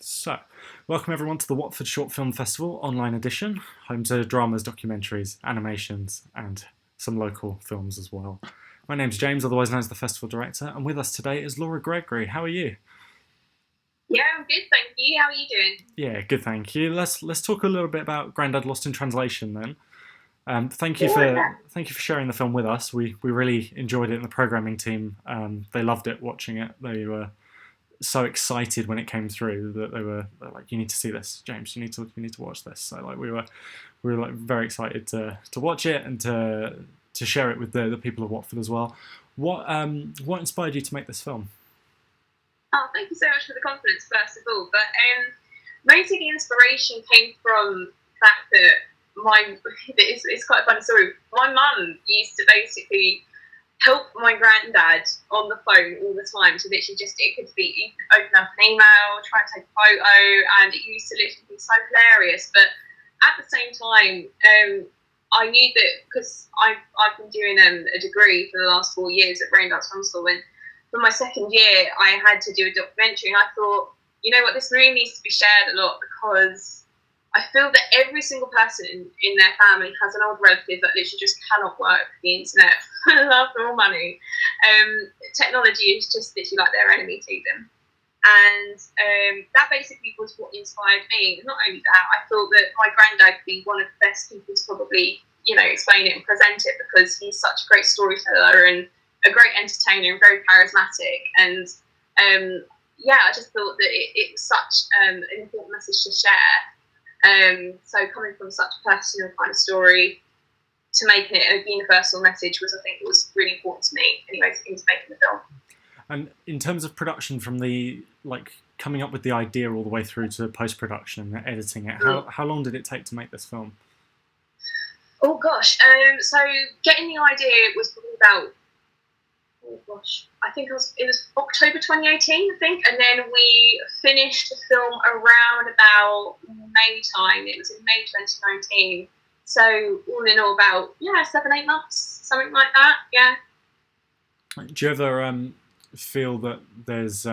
So, welcome everyone to the Watford Short Film Festival online edition, home to dramas, documentaries, animations, and some local films as well. My name's James, otherwise known as the festival director, and with us today is Laura Gregory. How are you? Yeah, I'm good, thank you. How are you doing? Yeah, good, thank you. Let's talk a little bit about Grandad Lost in Translation then. Sure, yeah. Thank you for sharing the film with us. We really enjoyed it, and the programming team they loved it watching it. They were so excited when it came through that they're like, you need to see this, James. You need to watch this. So like we were like very excited to watch it and to share it with the people of Watford as well. What inspired you to make this film? Oh, thank you so much for the confidence, first of all. But mostly the inspiration came from the fact that it's quite a funny story. My mum used to basically help my granddad on the phone all the time. So literally just, it could be, you could open up an email, try and take a photo, and it used to literally be so hilarious. But at the same time, I knew that because I've been doing a degree for the last 4 years at Grandad Lost, and for my second year, I had to do a documentary, and I thought, you know what, this really needs to be shared a lot because I feel that every single person in their family has an old relative that literally just cannot work the internet for love or money. Technology is just literally like their enemy to them. And that basically was what inspired me. Not only that, I thought that my granddad could be one of the best people to probably, explain it and present it because he's such a great storyteller and a great entertainer and very charismatic. And I just thought that it was such an important message to share. So coming from such a personal kind of story to making it a universal message was, I think, it was really important to me, anyways, into making the film. And in terms of production, from the like coming up with the idea all the way through to post production and editing it, how long did it take to make this film? Oh gosh, so getting the idea was probably about, oh gosh, I think it was October 2018, I think, and then we finished the film around about May time. It was in May 2019. So all in all, about 7-8 months, something like that. Yeah. Do you ever feel that there's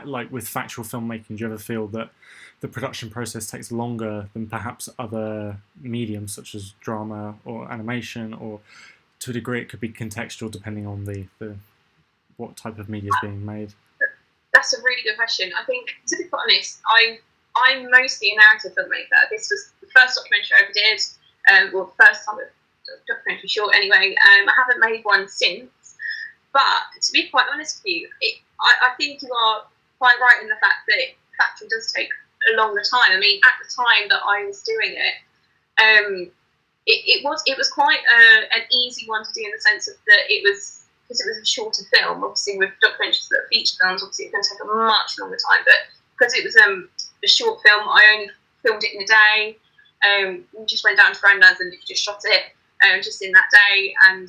like with factual filmmaking? Do you ever feel that the production process takes longer than perhaps other mediums such as drama or animation, or to a degree it could be contextual depending on the what type of media is being made? That's a really good question. I think, to be quite honest, I'm mostly a narrative filmmaker. This was the first documentary I ever did, first time documentary short anyway. I haven't made one since. But to be quite honest with you, I think you are quite right in the fact that factual does take a longer time. I mean, at the time that I was doing it, it was quite an easy one to do in the sense of that it was, because it was a shorter film. Obviously, with documentaries that are feature films, obviously it's going to take a much longer time. But because it was a short film, I only filmed it in a day. We just went down to Grandad's and just shot it just in that day, and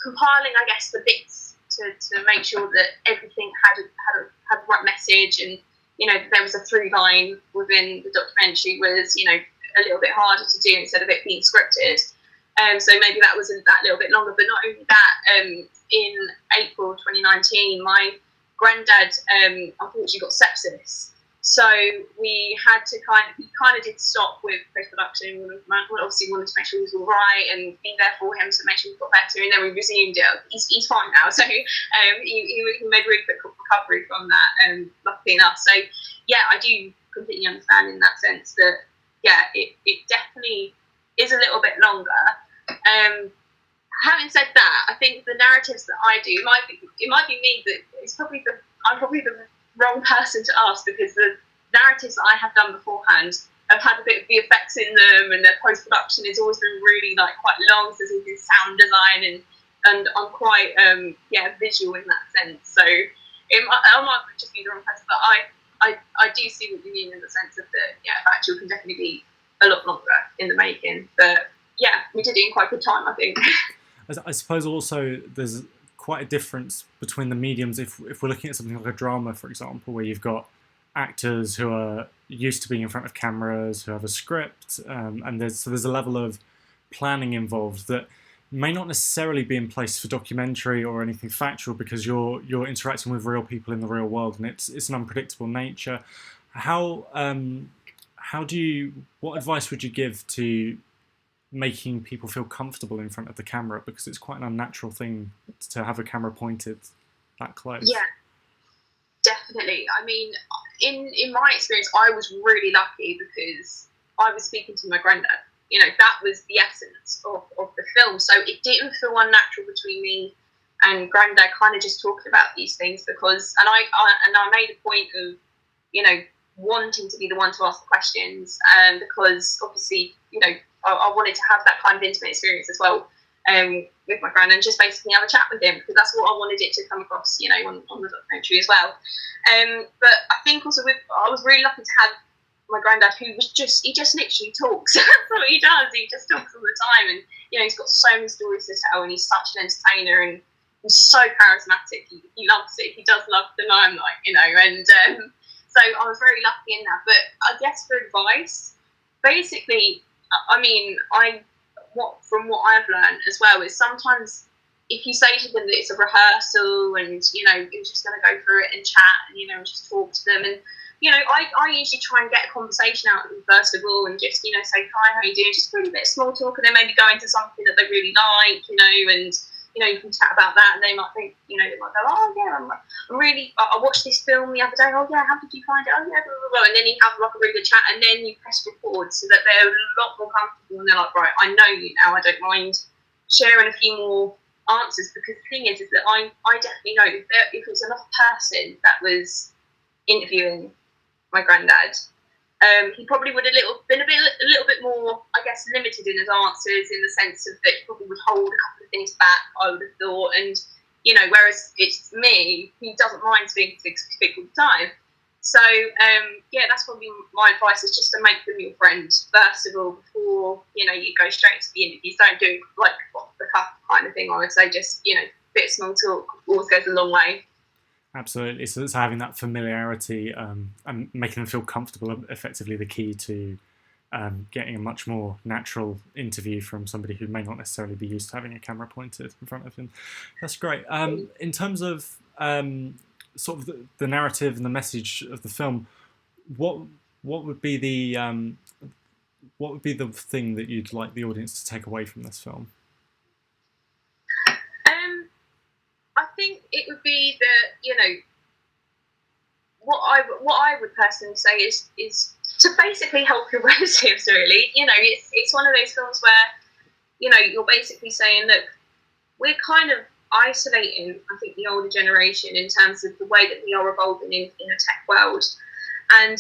compiling, I guess, the bits to make sure that everything had the right message, and there was a through line within the documentary was a little bit harder to do instead of it being scripted. So maybe that was that little bit longer. But not only that, in April 2019, my granddad unfortunately got sepsis. So we kind of did stop with post-production. We obviously wanted to make sure he was all right and be there for him to make sure he got better. And then we resumed it. He's fine now. So he made really quick recovery from that, luckily enough. So, yeah, I do completely understand in that sense that, it definitely is a little bit longer. Having said that, I think the narratives that I do, it might be me that I'm probably the wrong person to ask, because the narratives that I have done beforehand have had a bit of VFX in them, and their post production has always been really quite long. So there's sound design, and I'm quite visual in that sense. So I might just be the wrong person, but I do see what you mean in the sense of that factual can definitely be a lot longer in the making. But we did it in quite good time, I think. I suppose also there's quite a difference between the mediums if we're looking at something like a drama, for example, where you've got actors who are used to being in front of cameras, who have a script, and there's a level of planning involved that may not necessarily be in place for documentary or anything factual, because you're interacting with real people in the real world, and it's an unpredictable nature. How do you, what advice would you give to making people feel comfortable in front of the camera, because it's quite an unnatural thing to have a camera pointed that close? Yeah, definitely. I mean, in my experience, I was really lucky because I was speaking to my granddad. You know, that was the essence of the film. So it didn't feel unnatural between me and granddad, kind of just talking about these things, because I made a point of, you know, wanting to be the one to ask the questions, because obviously, you know, I wanted to have that kind of intimate experience as well, with my granddad, and just basically have a chat with him, because that's what I wanted it to come across, you know, on the documentary as well. But I think also I was really lucky to have my granddad, who he just literally talks. That's what he does. He just talks all the time, and you know, he's got so many stories to tell, and he's such an entertainer, and he's so charismatic. He loves it. He does love the limelight, you know, and so I was very lucky in that. But I guess for advice, basically, I mean, from what I've learned as well is sometimes if you say to them that it's a rehearsal and you know you're just going to go through it and chat and you know just talk to them, and you know I usually try and get a conversation out of them first of all, and just you know say hi, how you doing, just really a bit of small talk, and then maybe go into something that they really like, you know, and you know, you can chat about that, and they might think, you know, they might go, oh yeah, I watched this film the other day. Oh yeah, how did you find it? Oh yeah, blah, blah, blah. And then you have like a really good chat, and then you press record so that they're a lot more comfortable, and they're like, right, I know you now. I don't mind sharing a few more answers, because the thing is that I definitely know if it was another person that was interviewing my granddad, he probably would have been a little bit more, I guess, limited in his answers, in the sense of that he probably would hold a couple of things back, I would have thought, and you know, whereas it's me, he doesn't mind speaking to people all the time. So yeah, that's probably my advice, is just to make them your friend first of all before you know you go straight to the interviews. Don't do like off the cuff kind of thing. I would say just you know, a bit of small talk always goes a long way. Absolutely. So it's having that familiarity, and making them feel comfortable, effectively the key to getting a much more natural interview from somebody who may not necessarily be used to having a camera pointed in front of them. That's great. In terms of sort of the narrative and the message of the film, what would be the thing that you'd like the audience to take away from this film? I think it would be that you know what I would personally say is to basically help your relatives. Really, you know, it's one of those films where you know you're basically saying, look, we're kind of isolating, I think, the older generation in terms of the way that we are evolving in a tech world, and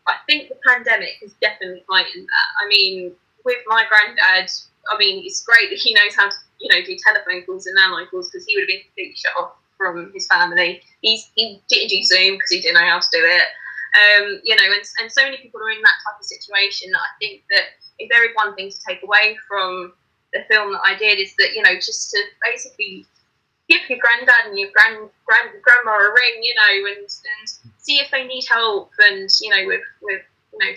I think the pandemic has definitely heightened that. I mean, with my granddad, I mean, it's great that he knows how to you know do telephone calls and landline calls, because he would have been completely shut off from his family. He didn't do Zoom because he didn't know how to do it. You know, and so many people are in that type of situation. I think that if there is one thing to take away from the film that I did, is that you know just to basically give your granddad and your grandma a ring, you know, and see if they need help, and you know with you know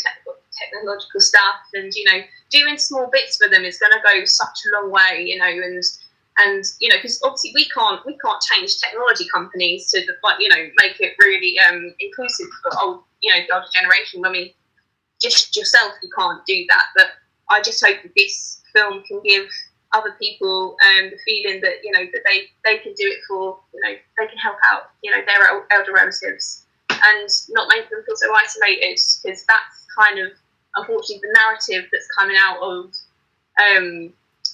technological stuff, and you know doing small bits for them is going to go such a long way, you know, and you know because obviously we can't change technology companies to you know make it really inclusive for the older generation. I mean, just yourself, you can't do that, but I just hope that this film can give other people the feeling that you know that they can do it for you know they can help out you know their elder relatives and not make them feel so isolated, because that's kind of unfortunately the narrative that's coming out of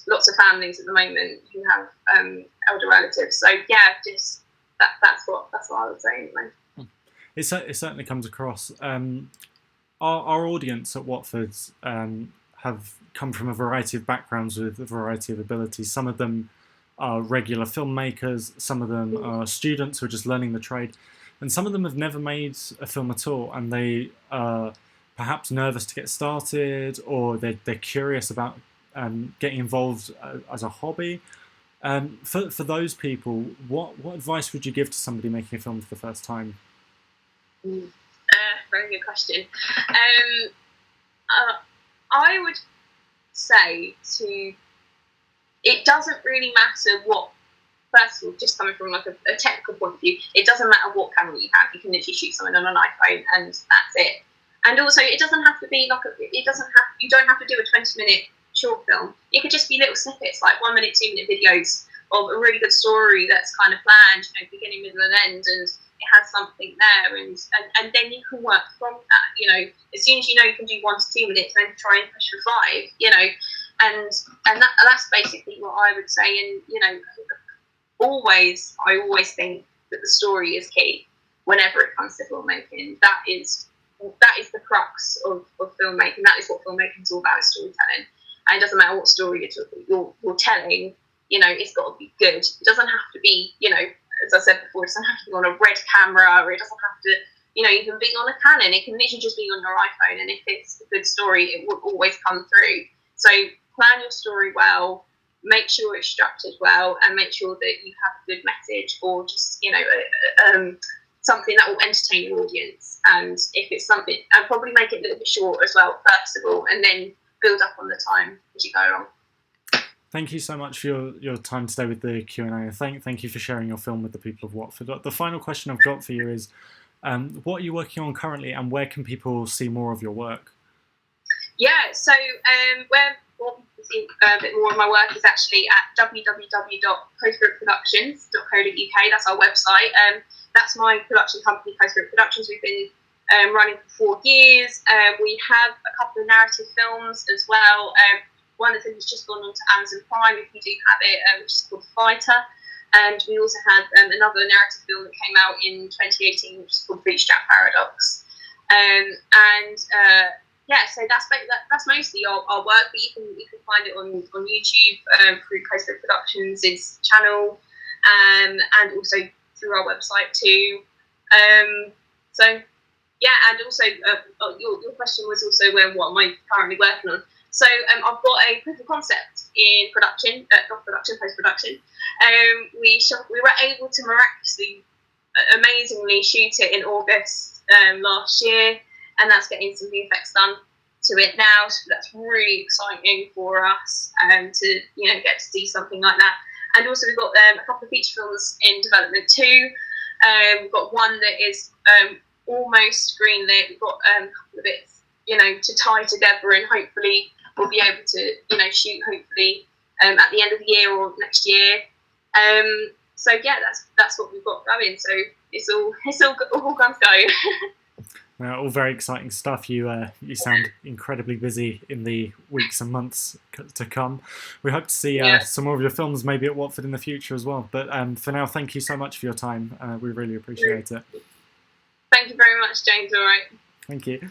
lots of families at the moment who have elder relatives. So yeah, just that's what I would say anyway. It certainly comes across. Our audience at Watford have come from a variety of backgrounds with a variety of abilities. Some of them are regular filmmakers, some of them are students who are just learning the trade, and some of them have never made a film at all, and they are perhaps nervous to get started, or they're curious about getting involved as a hobby. For those people, what advice would you give to somebody making a film for the first time? Very good question. I would say to it doesn't really matter what. First of all, just coming from like a technical point of view, it doesn't matter what camera you have. You can literally shoot something on an iPhone, and that's it. And also, it doesn't have to be like you don't have to do a 20-minute short film. It could just be little snippets, like 1 minute, 2 minute videos of a really good story that's kind of planned, beginning, middle, and end, and it has something there, and then you can work from that. As soon as you can do 1 to 2 minutes, then try and push for 5. And that's basically what I would say. And I always think that the story is key whenever it comes to filmmaking. That is the crux of filmmaking. That is what filmmaking is all about, is storytelling. And it doesn't matter what story you're telling, it's got to be good. It doesn't have to be, as I said before, it doesn't have to be on a red camera, or it doesn't have to, even be on a Canon. It can literally just be on your iPhone, and if it's a good story, it will always come through. So plan your story well, make sure it's structured well, and make sure that you have a good message, or just something that will entertain your audience. And if it's something, and probably make it a little bit short as well, first of all, and then build up on the time as you go along. Thank you so much for your time today with the Q&A. Thank you for sharing your film with the people of Watford. The final question I've got for you is, what are you working on currently, and where can people see more of your work? Yeah, so where people can see a bit more of my work is actually at www.postbrickproductions.co.uk. That's our website. That's my production company, Postbrick Productions. We've been running for 4 years. We have a couple of narrative films as well. One of them has just gone on to Amazon Prime, if you do have it, which is called Fighter. And we also had another narrative film that came out in 2018, which is called Bootstrap Paradox. So that's mostly our work, but you can find it on YouTube through Postbrick Productions' channel, and also through our website too. And also your question was also what am I currently working on? So I've got a proof of concept in post-production. We were able to miraculously, amazingly shoot it in August last year, and that's getting some VFX done to it now. So that's really exciting for us to get to see something like that. And also we've got a couple of feature films in development too. We've got one that is almost greenlit. We've got a couple of bits to tie together, and hopefully we'll be able to shoot hopefully at the end of the year or next year. So yeah, that's what we've got going. So it's all guns go. All very exciting stuff. You sound incredibly busy in the weeks and months to come. We hope to see some more of your films maybe at Watford in the future as well. But for now, thank you so much for your time. We really appreciate it. Thank you very much, James. All right. Thank you.